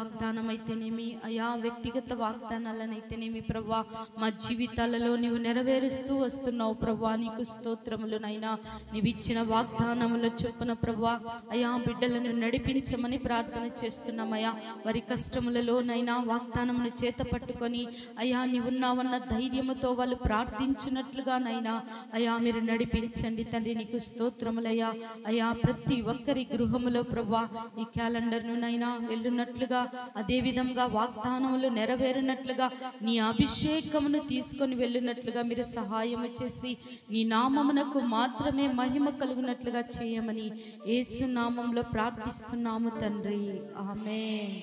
వాగ్దానం అయితేనేమి, అయా వ్యక్తిగత వాగ్దానాలనైతేనేమి ప్రభా మా జీవితాలలో నీవు నెరవేరుస్తూ వస్తున్నావు ప్రభా. నీకు స్తోత్రములు నైనా. నీవు ఇచ్చిన వాగ్దానముల చొప్పున ప్రభా అయా బిడ్డలను నడిపించమని ప్రార్థన చేస్తున్నామయ్యా. వారి కష్టములలోనైనా వాగ్దానమును చేత పట్టుకొని అయా నీవున్నావన్న ధైర్యముతో వాళ్ళు ప్రార్థించినట్లుగానైనా అయా మీరు నడిపించండి తండ్రి. నీకు స్తోత్రములయ్యా. అయా ప్రతి ఒక్కరి గృహములో ప్రభా ఈ క్యాలెండర్ను నైనా వెళ్ళున్నట్లుగా, అదే విధంగా వాగ్దానములు నెరవేరినట్లుగా, నీ అభిషేకమును తీసుకొని వెళ్ళినట్లుగా మీరు సహాయము చేసి నీ నామమునకు మాత్రమే మహిమ కలుగునట్లుగా చేయమని యేసు నామములో ప్రార్థిస్తున్నాము తండ్రి. ఆమేన్.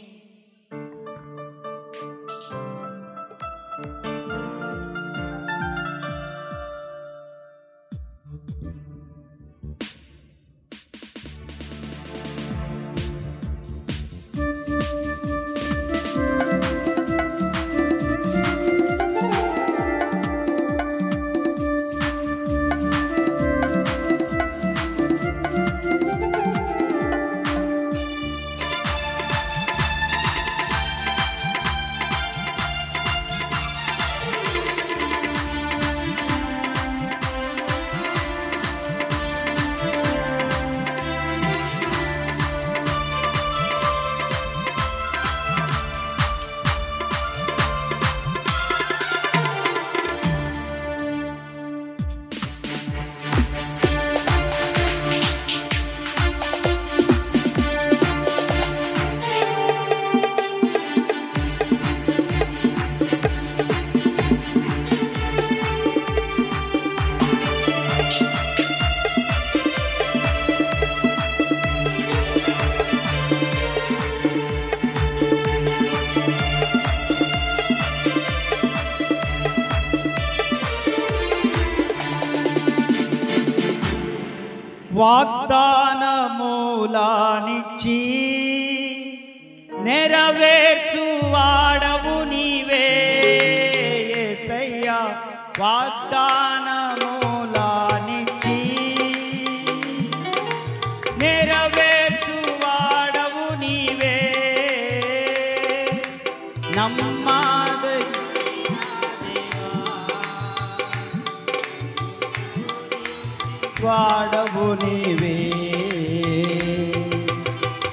వాగ్దానములానిచ్చి నెరవేర్చువాడవు నీవే యేసయ్యా. వాగ్దానములానిచ్చి నెరవేర్చువాడవు నీవే. వాడవు నీవే,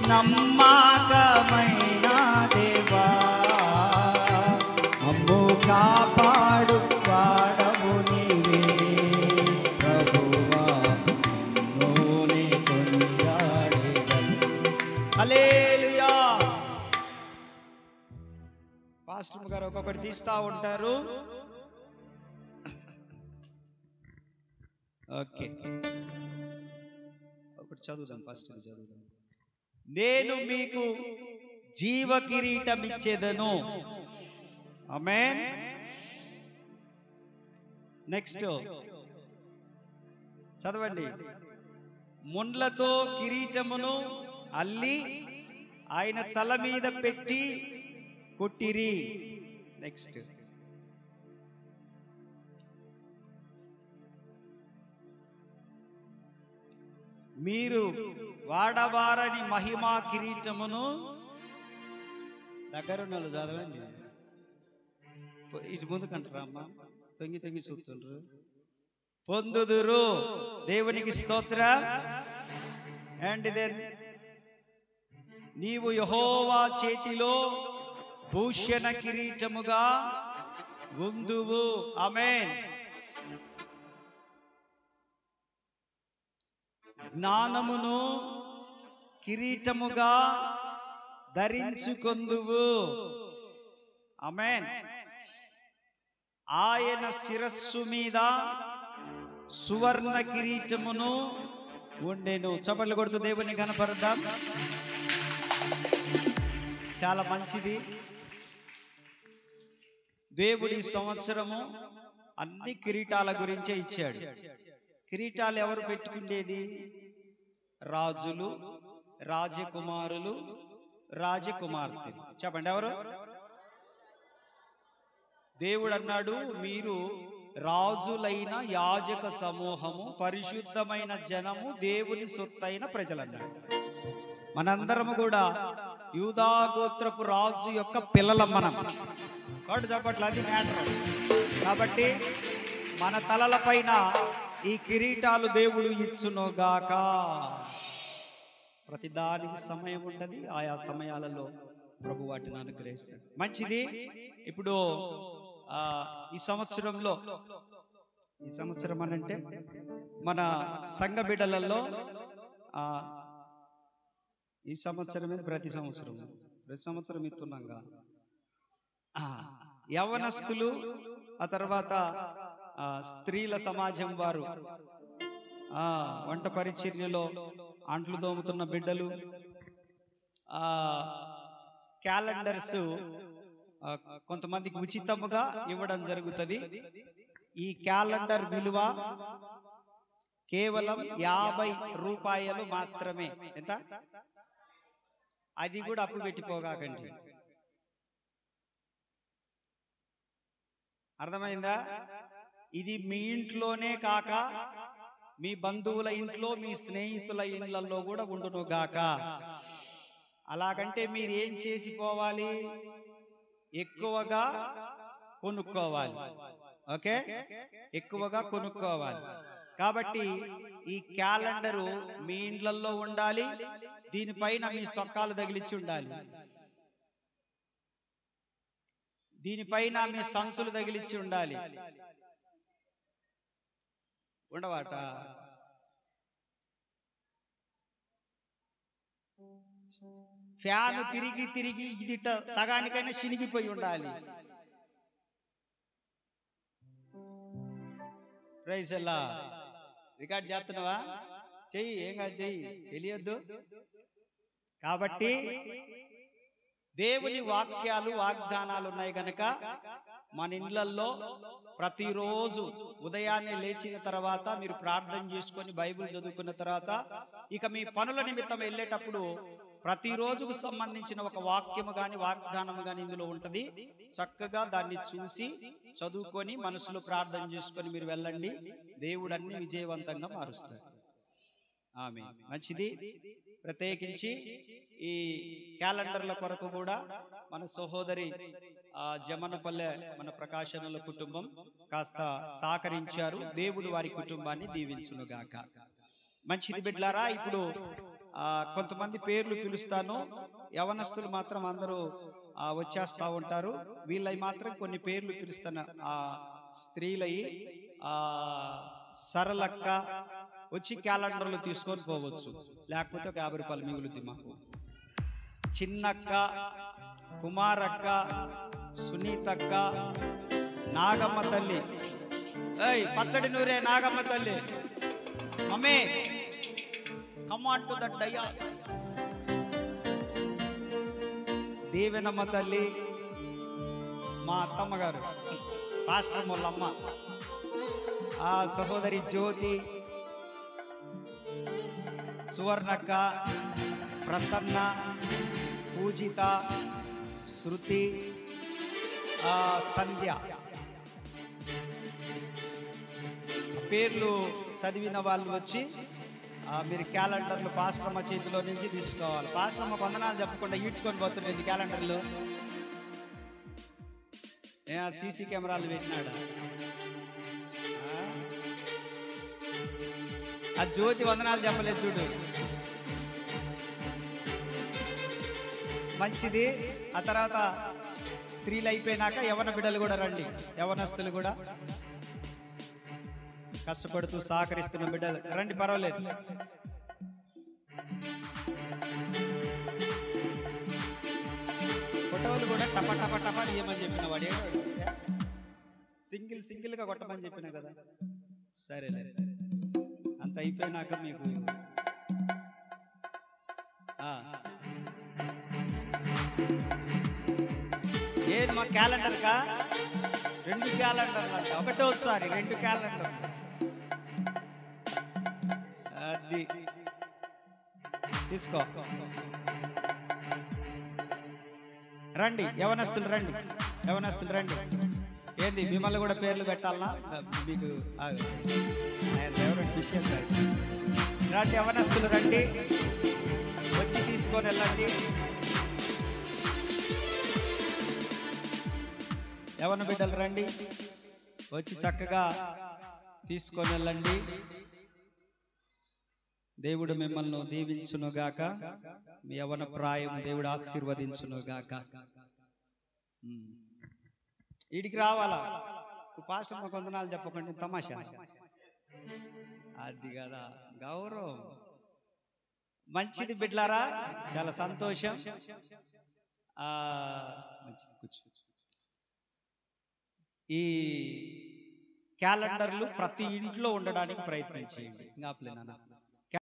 నమ్మకమైన దేవా. అమ్ము కాపాడు వాడవు నీవే ప్రభువా. నూనె కొనియాడెదను. హల్లెలూయా. పాస్టర్ గారు ఒక్కొక్కటి తీస్తా ఉంటారు. ఓకే, ఒకటి చదువుదాం. ఫస్ట్ చదువుదాం. నేను మీకు జీవ కిరీటం ఇచ్చేదను. ఆమేన్. నెక్స్ట్ చదవండి. ముండ్లతో కిరీటమును అల్లి ఆయన తల మీద పెట్టి కొట్టిరి. నెక్స్ట్ మీరు వాడవారని మహిమా కిరీటమును దగ్గరున్నలు చదవండి. ఇటు ముందుకంటారా అమ్మ? తొంగి తొంగి చూస్తుండ్రు. పొందుదురు. దేవునికి స్తోత్రం. అండ్ దెన్ నీవు యెహోవా చేతిలో భూషణ కిరీటముగా ఉందువు. ఆమేన్. జ్ఞానమును కిరీటముగా ధరించుకొందువు. ఆమేన్. ఆయన శిరస్సు మీద సువర్ణ కిరీటమును ఉండెను. చప్పట్లు కొడుతూ దేవుని కనపరుద్దాం. చాలా మంచిది. దేవుడి సంవత్సరము అన్ని కిరీటాల గురించే ఇచ్చాడు. కిరీటాలు ఎవరు పెట్టుకునేది? రాజులు, రాజకుమారులు, రాజకుమార్తెలు. చెప్పండి ఎవరు? దేవుడు అన్నాడు, మీరు రాజులైన యాజక సమూహము, పరిశుద్ధమైన జనము, దేవుని సొత్తైన ప్రజలు అన్నాడు. మనందరము కూడా యూదా గోత్రపు రాజు యొక్క పిల్లలం మనం. కాబట్టి చెప్పట్ల అది మ్యాటర్. కాబట్టి మన తలల పైన ఈ కిరీటాలు దేవుడు ఇచ్చునుగాక. ప్రతిదానికి సమయం ఉంటుంది, ఆయా సమయాలలో ప్రభు వాటిని అనుగ్రహిస్తాడు. మంచిది. ఇప్పుడు ఈ సంవత్సరం అనంటే మన సంఘ బిడ్డలలో ఈ సంవత్సరం ప్రతి సంవత్సరం ఇస్తున్నాంగా. యవ్వనస్తులు, ఆ తర్వాత స్త్రీల సమాజం వారు, వంట పరిచర్యలో అంట్లు దోముతున్న బిడ్డలు, క్యాలెండర్స్ కొంతమందికి ఉచితముగా ఇవ్వడం జరుగుతుంది. ఈ క్యాలెండర్ విలువ కేవలం 50 రూపాయలు మాత్రమే. ఎంత? అది కూడా అప్పు పెట్టిపోగాకండి. అర్థమైందా? ఇది మీ ఇంట్లోనే కాక మీ బంధువుల ఇంట్లో, మీ స్నేహితుల ఇళ్లలో కూడా ఉండును గాక. అలాగంటే మీరు ఏం చేసిపోవాలి? ఎక్కువగా కొనుక్కోవాలి. ఓకే, ఎక్కువగా కొనుక్కోవాలి. కాబట్టి ఈ క్యాలెండరు మీ ఇండ్లలో ఉండాలి. దీనిపైన మీ సొక్కాలు తగిలించి ఉండాలి. దీనిపైన మీ సంచులు తగిలించి ఉండాలి. ఉండవాట. ఫ్యాను తిరిగి తిరిగి ఇది సగానికైనా చినిగిపోయి ఉండాలి. ప్రైజ్ ఎలా రికార్డ్ చేస్తున్నావా? చెయ్యి, ఏం కాదు, చెయ్యి, తెలియద్దు. కాబట్టి దేవుని వాక్యాలు, వాగ్దానాలు ఉన్నాయి కనుక మన ఇళ్లలో ప్రతిరోజు ఉదయాన్నే లేచిన తర్వాత మీరు ప్రార్థన చేసుకొని బైబిల్ చదువుకున్న తర్వాత ఇక మీ పనుల నిమిత్తం వెళ్ళేటప్పుడు ప్రతిరోజుకు సంబంధించిన ఒక వాక్యము గాని వాగ్దానము గాని ఇందులో ఉంటది. చక్కగా దాన్ని చూసి చదువుకొని మనసులో ప్రార్థన చేసుకొని మీరు వెళ్ళండి. దేవుడు అన్ని విజయవంతంగా మారుస్తాడు. ఆమేన్. మంచిది. ప్రత్యేకించి ఈ క్యాలెండర్ల కొరకు కూడా మన సహోదరి జమనపల్లె, మన ప్రకాశనల కుటుంబం కాస్త సహకరించారు. దేవుడు వారి కుటుంబాన్ని దీవించునుగాక. మంచిది బిడ్లారా. ఇప్పుడు కొంతమంది పేర్లు పిలుస్తాను. యవనస్తులు మాత్రం అందరూ వచ్చేస్తా ఉంటారు. వీళ్ళవి మాత్రం కొన్ని పేర్లు పిలుస్తాను. స్త్రీలయి సరళక్క వచ్చి క్యాలెండర్లు తీసుకొని పోవచ్చు, లేకపోతే ఒక 50 రూపాయలు మిగులుద్ది మాకు. చిన్నక్క, కుమారక్క, సునీతక్క, నాగమ్మ తల్లి, పచ్చడి నూరే నాగమ్మ తల్లి, mummy come on to the dais. దేవెనమ్మ తల్లి, మా అత్తమ్మ గారు, పాస్టర్ మొల్లమ్మ, ఆ సహోదరి జ్యోతి, సువర్ణక్క, ప్రసన్న, పూజిత, శృతి, సంధ్య. పేర్లు చదివిన వాళ్ళు వచ్చి మీరు క్యాలెండర్లు పాస్టర్మ చేతిలో నుంచి తీసుకోవాలి. పాస్టర్మ వందనాలు చెప్పకుండా ఈడ్చుకొని పోతుండేది క్యాలెండర్లు. సీసీ కెమెరాలు పెట్టినాడా? ఆ జ్యోతి వందనాలు చెప్పలేదు చూడు. మంచిది. ఆ తర్వాత స్త్రీలు అయిపోయినాక యవన బిడ్డలు కూడా రండి. యవనస్తులు కూడా కష్టపడుతూ సహకరిస్తున్న బిడ్డలు రండి, పర్వాలేదు. ఫోటోలు కూడా టపా టపా టపా ఏమని చెప్పిన వాడే సింగిల్గా కొట్టమని చెప్పిన కదా. సరేలే, అంత అయిపోయినాక మీకు ఏది మా క్యాలెండర్ కా 2 క్యాలెండర్లు అంట. ఒకటోసారి 2 క్యాలెండర్లు. అది తీసుకో. రండి యవనస్తులు, రండి యవనస్తులు రండి. ఏంది మిమ్మల్ని కూడా పేర్లు పెట్టాలనా మీకు? ఎవరండి విషయం రండి యవనస్తులు రండి, వచ్చి తీసుకొని వెళ్ళండి. యవన బిడ్డలు రండి, వచ్చి చక్కగా తీసుకొని వెళ్ళండి. దేవుడు మిమ్మల్ని దీవించునుగాక, మీ యవన ప్రాయం దేవుడు ఆశీర్వదించునుగాక. వీడికి రావాలా పాస్టర్ మాకు వందనాలు చెప్పకండి, తమాషా అది కదా గౌరవం. మంచిది బిడ్లారా, చాలా సంతోషం. మంచిది, కూర్చో. ఈ క్యాలెండర్లు ప్రతి ఇంట్లో ఉండడానికి ప్రయత్నం చేయండి. ఇంకా